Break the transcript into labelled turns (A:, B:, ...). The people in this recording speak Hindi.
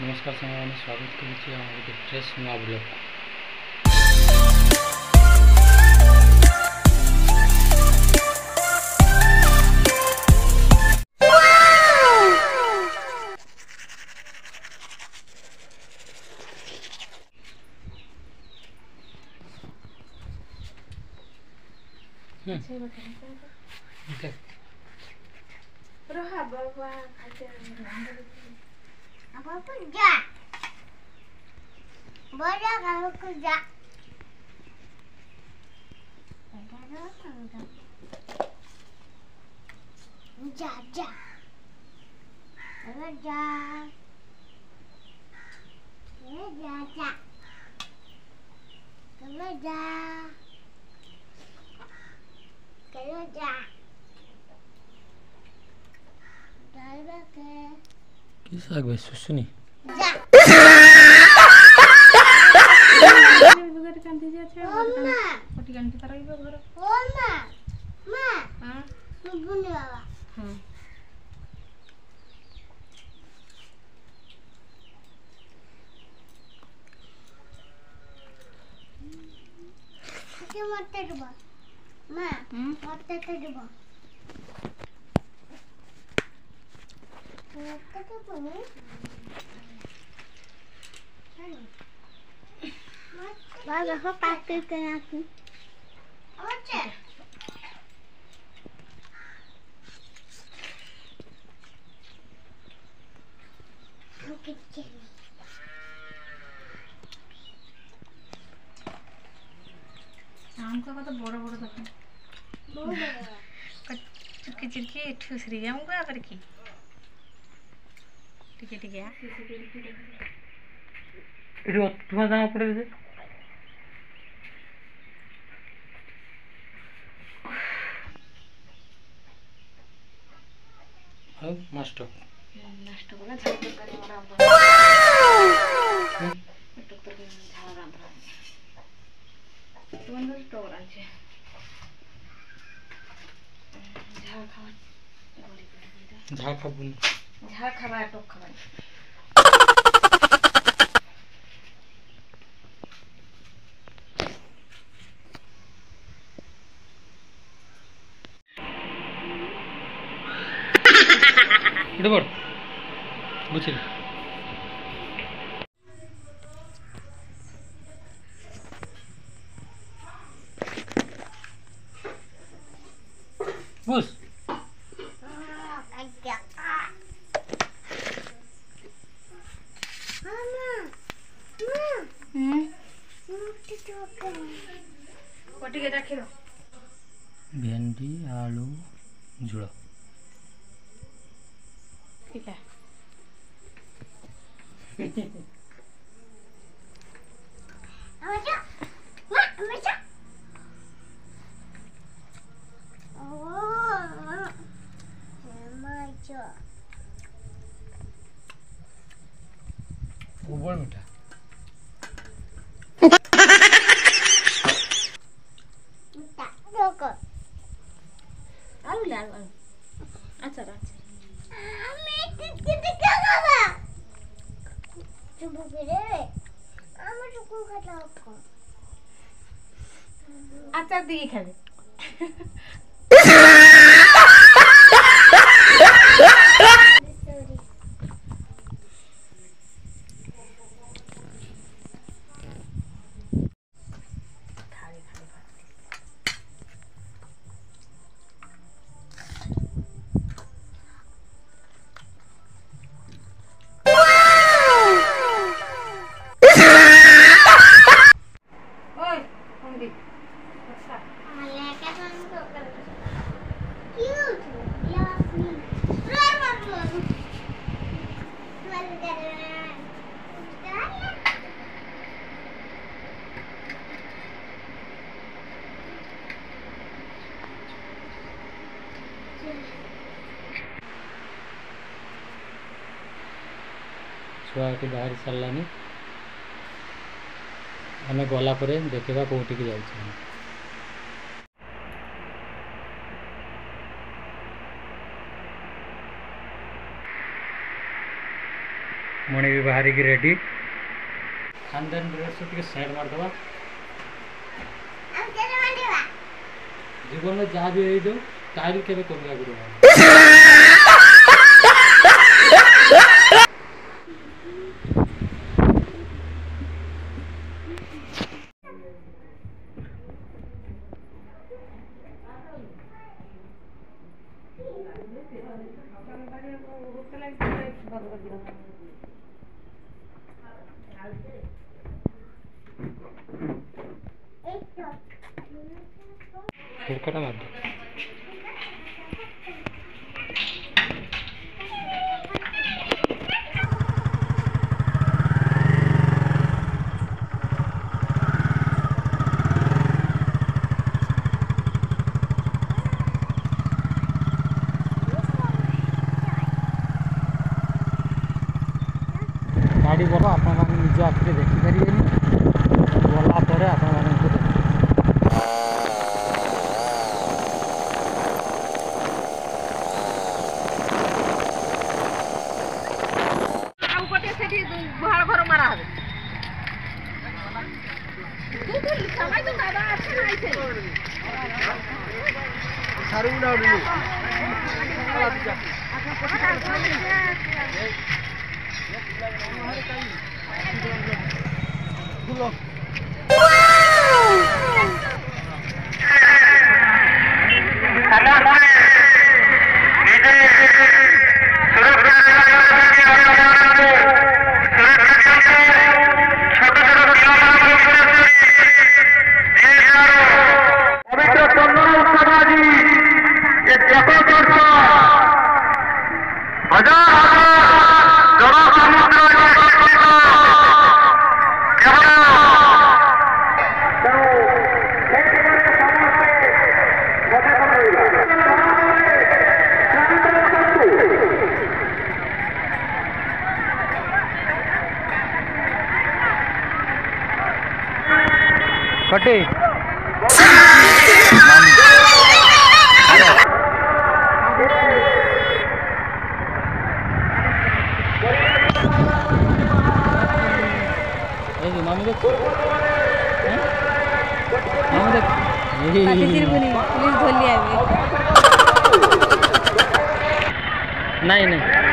A: नमस्कार साथी स्वागत करुच्ची आम गोटे फ्रेश नुआ blog
B: Roha bawa ada
C: apa kerja? Boleh kalau kerja. Kerja.
A: की साग भाई सुसुनी
B: घर कांदी जाछे कोटी कांदी करइबो घर
C: ओ मां मां
B: हां
C: सुबुनी बाबा
B: हां
C: के मत डबा मां मत डबा Baga ho pakai aku. Oke. Oke.
B: आम का तो बड़ा बड़ा देखो
C: बहुत बड़ा
B: चुटकी चुटकी ठुसरी जाऊं का पर की ठीक है
A: इधर तुम्हारा जाना पड़ेगा अब मास्टर
B: नष्ट होला झाल तरकारी मला डॉक्टर के झाल रांधरा तुम अंदर स्टोर आछे झाल खावा गोली कर
A: झाल खाबुन
B: झाल खावा टोक खावा
A: इधर बोल बुझिल बुझ
B: कोटी के रखी दो
A: भेंडी आलू झुड़ा
B: ठीक है
C: Aja. Mak, baca. Oh. Baca.
A: ऊपर मीठा
C: Tak, doko.
B: आलू ले आलू अच्छा अच्छा
C: Kita apa? Coba beda. Kamu cukup kata apa?
B: আচার দিয়ে খাবে
A: छुआ के बाहर सारानी आम गला देखा कौटी की जाऊँ मणि भी बाहर की रेडी खानदान ड्रेस टे साइड मारदे जीवन में जहाँ भी हो टाइल के करने गुरु कुरकुरा मत गाड़ी बोलो आप निज आखिरे देखिपारे गलापर आप
B: गुहाल घर मारा হবে कटे मामी देख मामी देख नहीं नहीं